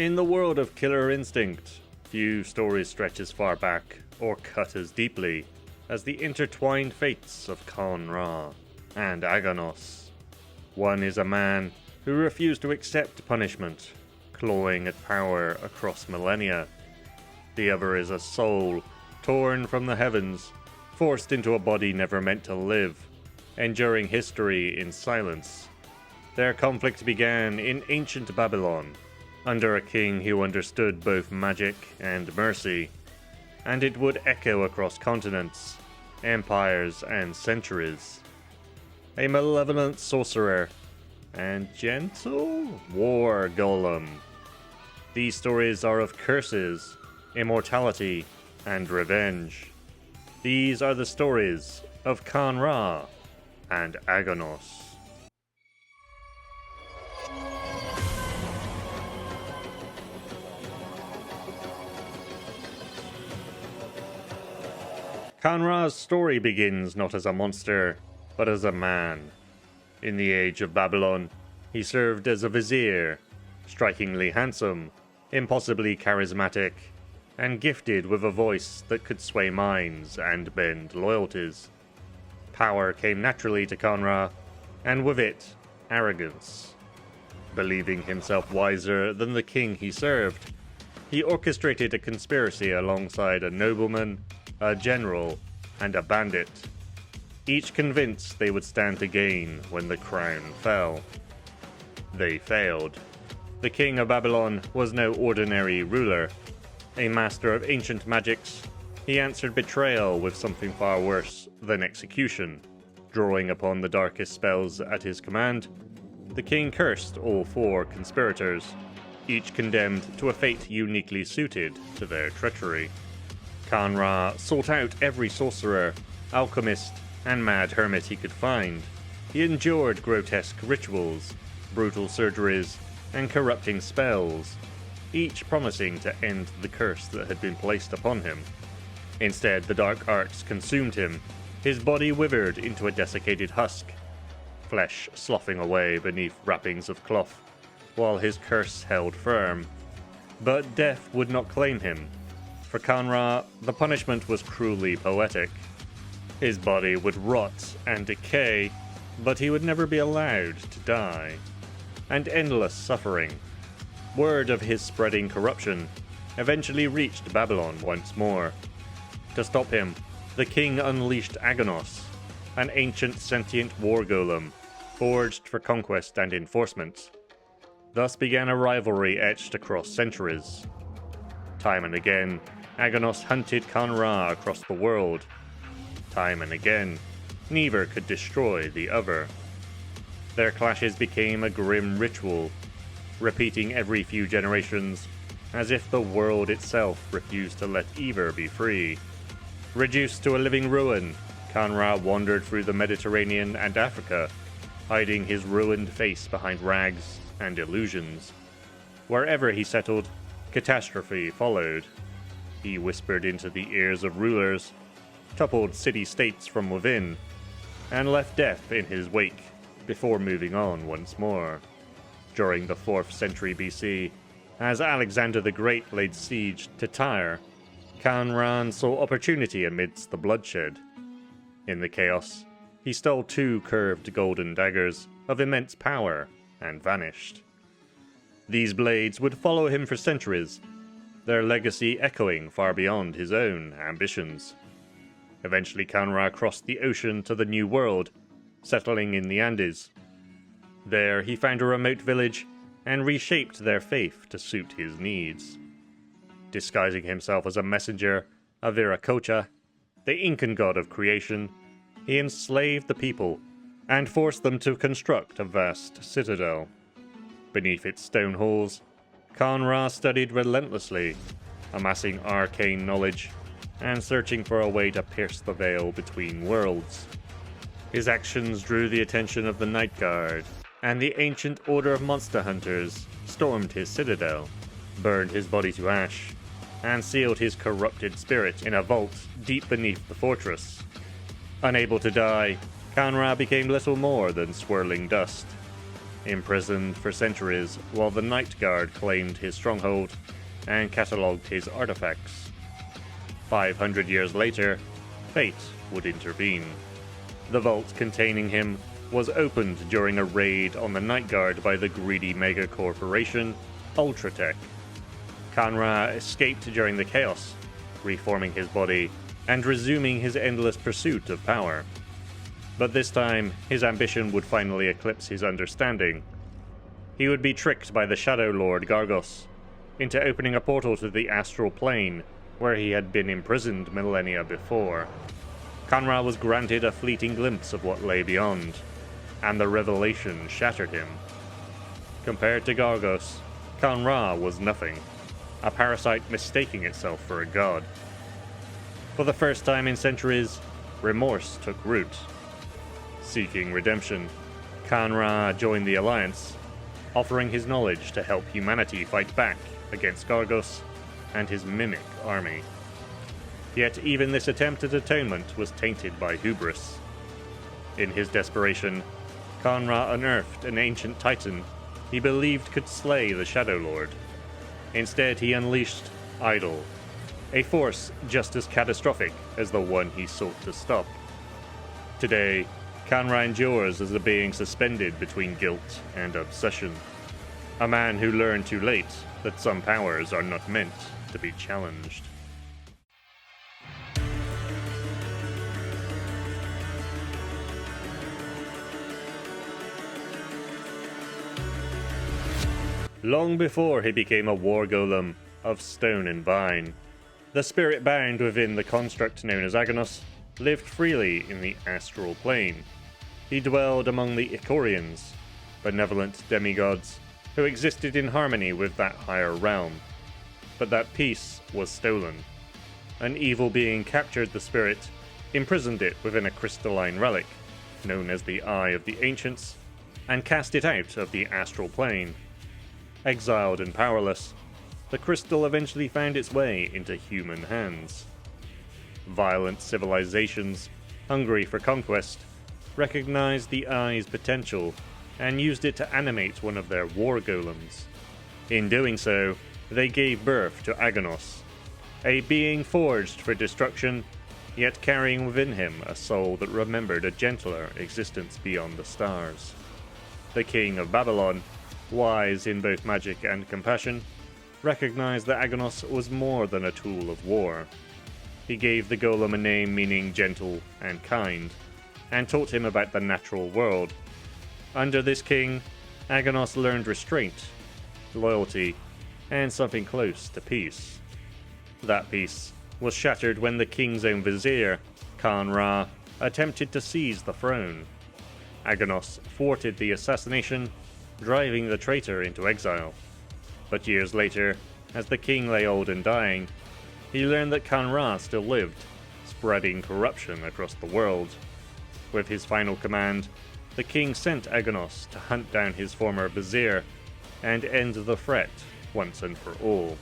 In the world of Killer Instinct, few stories stretch as far back or cut as deeply as the intertwined fates of Kan-Ra and Aganos. One is a man who refused to accept punishment, clawing at power across millennia. The other is a soul torn from the heavens, forced into a body never meant to live, enduring history in silence. Their conflict began in ancient Babylon, under a king who understood both magic and mercy, and it would echo across continents, empires, and centuries. A malevolent sorcerer and gentle war golem. These stories are of curses, immortality, and revenge. These are the stories of Kan-Ra and Aganos. Kan-Ra's story begins not as a monster, but as a man. In the age of Babylon, he served as a vizier, strikingly handsome, impossibly charismatic, and gifted with a voice that could sway minds and bend loyalties. Power came naturally to Kan-Ra, and with it, arrogance. Believing himself wiser than the king he served, he orchestrated a conspiracy alongside a nobleman, a general, and a bandit, each convinced they would stand to gain when the crown fell. They failed. The king of Babylon was no ordinary ruler. A master of ancient magics, he answered betrayal with something far worse than execution. Drawing upon the darkest spells at his command, the king cursed all four conspirators, each condemned to a fate uniquely suited to their treachery. Kan-Ra sought out every sorcerer, alchemist, and mad hermit he could find. He endured grotesque rituals, brutal surgeries, and corrupting spells, each promising to end the curse that had been placed upon him. Instead, the dark arts consumed him, his body withered into a desiccated husk, flesh sloughing away beneath wrappings of cloth, while his curse held firm. But death would not claim him. For Kan-Ra, the punishment was cruelly poetic. His body would rot and decay, but he would never be allowed to die. And endless suffering. Word of his spreading corruption eventually reached Babylon once more. To stop him, the king unleashed Aganos, an ancient sentient war golem, forged for conquest and enforcement. Thus began a rivalry etched across centuries. Time and again, Aganos hunted Kan-Ra across the world. Time and again, neither could destroy the other. Their clashes became a grim ritual, repeating every few generations, as if the world itself refused to let either be free. Reduced to a living ruin, Kan-Ra wandered through the Mediterranean and Africa, hiding his ruined face behind rags and illusions. Wherever he settled, catastrophe followed. He whispered into the ears of rulers, toppled city-states from within, and left death in his wake before moving on once more. During the 4th century BC, as Alexander the Great laid siege to Tyre, Kan-Ra saw opportunity amidst the bloodshed. In the chaos, he stole 2 curved golden daggers of immense power and vanished. These blades would follow him for centuries, their legacy echoing far beyond his own ambitions. Eventually, Kan-Ra crossed the ocean to the New World, settling in the Andes. There, he found a remote village and reshaped their faith to suit his needs. Disguising himself as a messenger of Viracocha, the Incan god of creation, he enslaved the people and forced them to construct a vast citadel. Beneath its stone halls, Kan-Ra studied relentlessly, amassing arcane knowledge and searching for a way to pierce the veil between worlds. His actions drew the attention of the Night Guard, and the ancient order of monster hunters stormed his citadel, burned his body to ash, and sealed his corrupted spirit in a vault deep beneath the fortress. Unable to die, Kan-Ra became little more than swirling dust. imprisoned for centuries while the Night Guard claimed his stronghold and catalogued his artifacts. 500 years later, fate would intervene. The vault containing him was opened during a raid on the Night Guard by the greedy mega corporation Ultratech. Kanra escaped during the chaos, reforming his body and resuming his endless pursuit of power. But this time, his ambition would finally eclipse his understanding. He would be tricked by the Shadow Lord Gargos into opening a portal to the Astral Plane, where he had been imprisoned millennia before. Kanra was granted a fleeting glimpse of what lay beyond, and the revelation shattered him. Compared to Gargos, Kanra was nothing, a parasite mistaking itself for a god. For the first time in centuries, remorse took root. Seeking redemption, Kanra joined the Alliance, offering his knowledge to help humanity fight back against Gargos and his mimic army. Yet even this attempt at atonement was tainted by hubris. In his desperation, Kanra unearthed an ancient titan he believed could slay the Shadow Lord. Instead, he unleashed Idol, a force just as catastrophic as the one he sought to stop. Today, Kanra endures as a being suspended between guilt and obsession. A man who learned too late that some powers are not meant to be challenged. Long before he became a war golem of stone and vine, the spirit bound within the construct known as Aganos lived freely in the Astral Plane. He dwelled among the Icorians, benevolent demigods who existed in harmony with that higher realm. But that peace was stolen. An evil being captured the spirit, imprisoned it within a crystalline relic, known as the Eye of the Ancients, and cast it out of the Astral Plane. Exiled and powerless, the crystal eventually found its way into human hands. Violent civilizations, hungry for conquest, recognized the Eye's potential and used it to animate one of their war golems. In doing so, they gave birth to Aganos, a being forged for destruction, yet carrying within him a soul that remembered a gentler existence beyond the stars. The king of Babylon, wise in both magic and compassion, recognized that Aganos was more than a tool of war. He gave the golem a name meaning gentle and kind, and taught him about the natural world. Under this king, Aganos learned restraint, loyalty, and something close to peace. That peace was shattered when the king's own vizier, Kanra, attempted to seize the throne. Aganos thwarted the assassination, driving the traitor into exile. But years later, as the king lay old and dying, he learned that Kanra still lived, spreading corruption across the world. With his final command, the king sent Aganos to hunt down his former vizier and end the threat once and for all.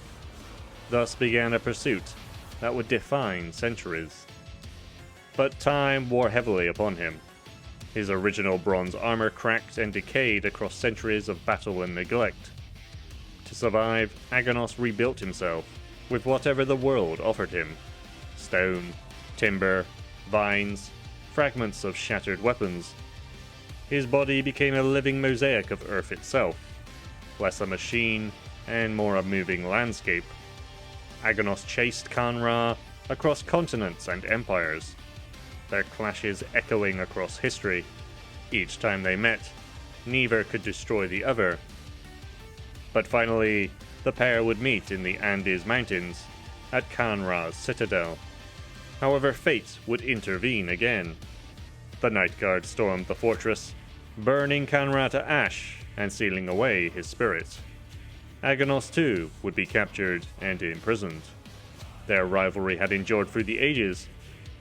Thus began a pursuit that would define centuries. But time wore heavily upon him. His original bronze armor cracked and decayed across centuries of battle and neglect. To survive, Aganos rebuilt himself with whatever the world offered him: stone, timber, vines, fragments of shattered weapons. His body became a living mosaic of Earth itself, less a machine and more a moving landscape. Aganos chased Kanra across continents and empires, their clashes echoing across history. Each time they met, neither could destroy the other. But finally, the pair would meet in the Andes Mountains, at Kanra's citadel. However, fate would intervene again. The Night Guard stormed the fortress, burning Kanra to ash and sealing away his spirit. Aganos too would be captured and imprisoned. Their rivalry had endured through the ages,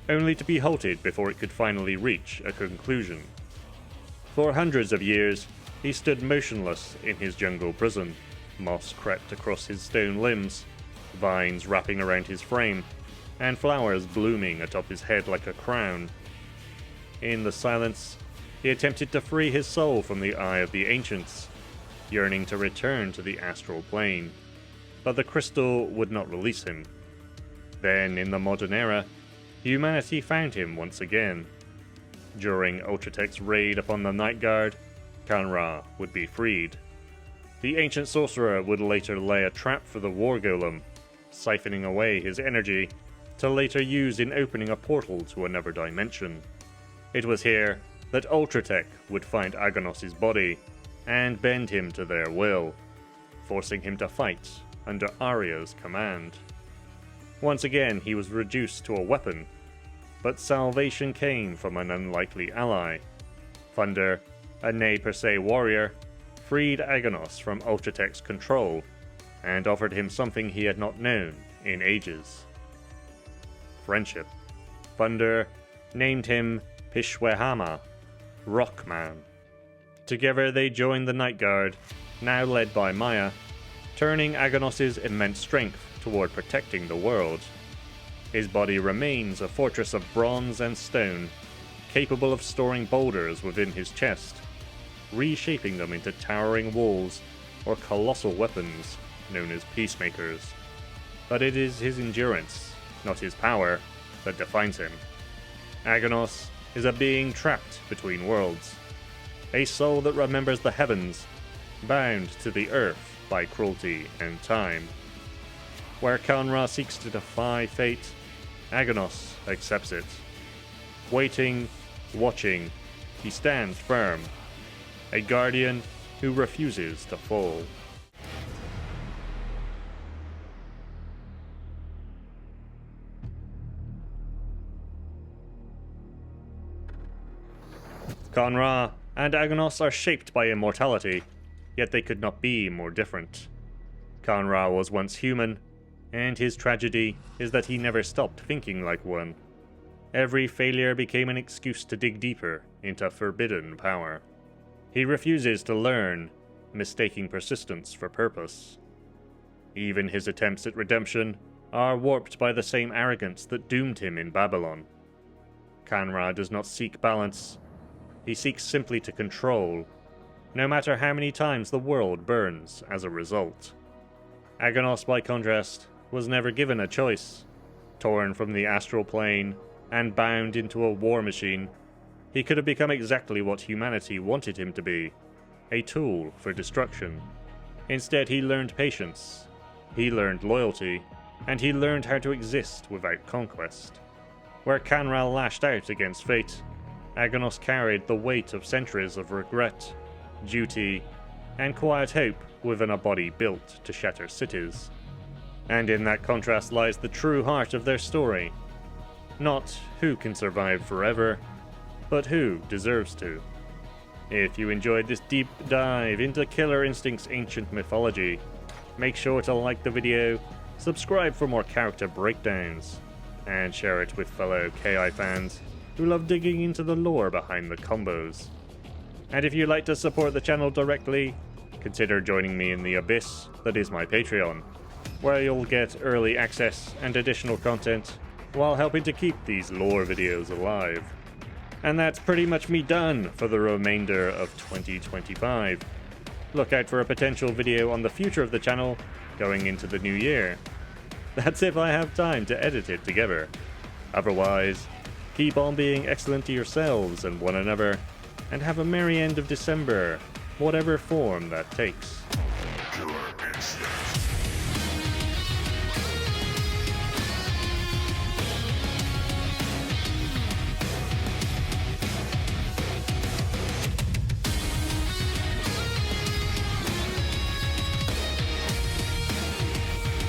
only to be halted before it could finally reach a conclusion. For hundreds of years, he stood motionless in his jungle prison. Moss crept across his stone limbs, vines wrapping around his frame, and flowers blooming atop his head like a crown. In the silence, he attempted to free his soul from the eye of the ancients, yearning to return to the Astral Plane, but the crystal would not release him. Then, in the modern era, humanity found him once again. During Ultratech's raid upon the Night Guard, Kan-Ra would be freed. The ancient sorcerer would later lay a trap for the war golem, siphoning away his energy to later use in opening a portal to another dimension. It was here that Ultratech would find Aganos' body and bend him to their will, forcing him to fight under Arya's command. Once again, he was reduced to a weapon, but salvation came from an unlikely ally. Thunder, a ne per se warrior, freed Aganos from Ultratech's control and offered him something he had not known in ages: friendship. Thunder named him Pishwehama, Rockman. Together they joined the Night Guard, now led by Maya, turning Aganos' immense strength toward protecting the world. His body remains a fortress of bronze and stone, capable of storing boulders within his chest, reshaping them into towering walls or colossal weapons known as peacemakers. But it is his endurance, not his power, that defines him. Aganos is a being trapped between worlds, a soul that remembers the heavens, bound to the earth by cruelty and time. Where Kan-Ra seeks to defy fate, Aganos accepts it. Waiting, watching, he stands firm, a guardian who refuses to fall. Kan-Ra and Aganos are shaped by immortality, yet they could not be more different. Kan-Ra was once human, and his tragedy is that he never stopped thinking like one. Every failure became an excuse to dig deeper into forbidden power. He refuses to learn, mistaking persistence for purpose. Even his attempts at redemption are warped by the same arrogance that doomed him in Babylon. Kan-Ra does not seek balance. He seeks simply to control, no matter how many times the world burns as a result. Aganos, by contrast, was never given a choice. Torn from the Astral Plane and bound into a war machine, he could have become exactly what humanity wanted him to be, a tool for destruction. Instead, he learned patience, he learned loyalty, and he learned how to exist without conquest. Where Kan-Ra lashed out against fate, Aganos carried the weight of centuries of regret, duty, and quiet hope within a body built to shatter cities. And in that contrast lies the true heart of their story. Not who can survive forever, but who deserves to. If you enjoyed this deep dive into Killer Instinct's ancient mythology, make sure to like the video, subscribe for more character breakdowns, and share it with fellow KI fans who love digging into the lore behind the combos. And if you'd like to support the channel directly, consider joining me in the abyss that is my Patreon, where you'll get early access and additional content while helping to keep these lore videos alive. And that's pretty much me done for the remainder of 2025. Look out for a potential video on the future of the channel going into the new year. That's if I have time to edit it together. Otherwise, keep on being excellent to yourselves and one another, and have a merry end of December, whatever form that takes. Killer Instinct.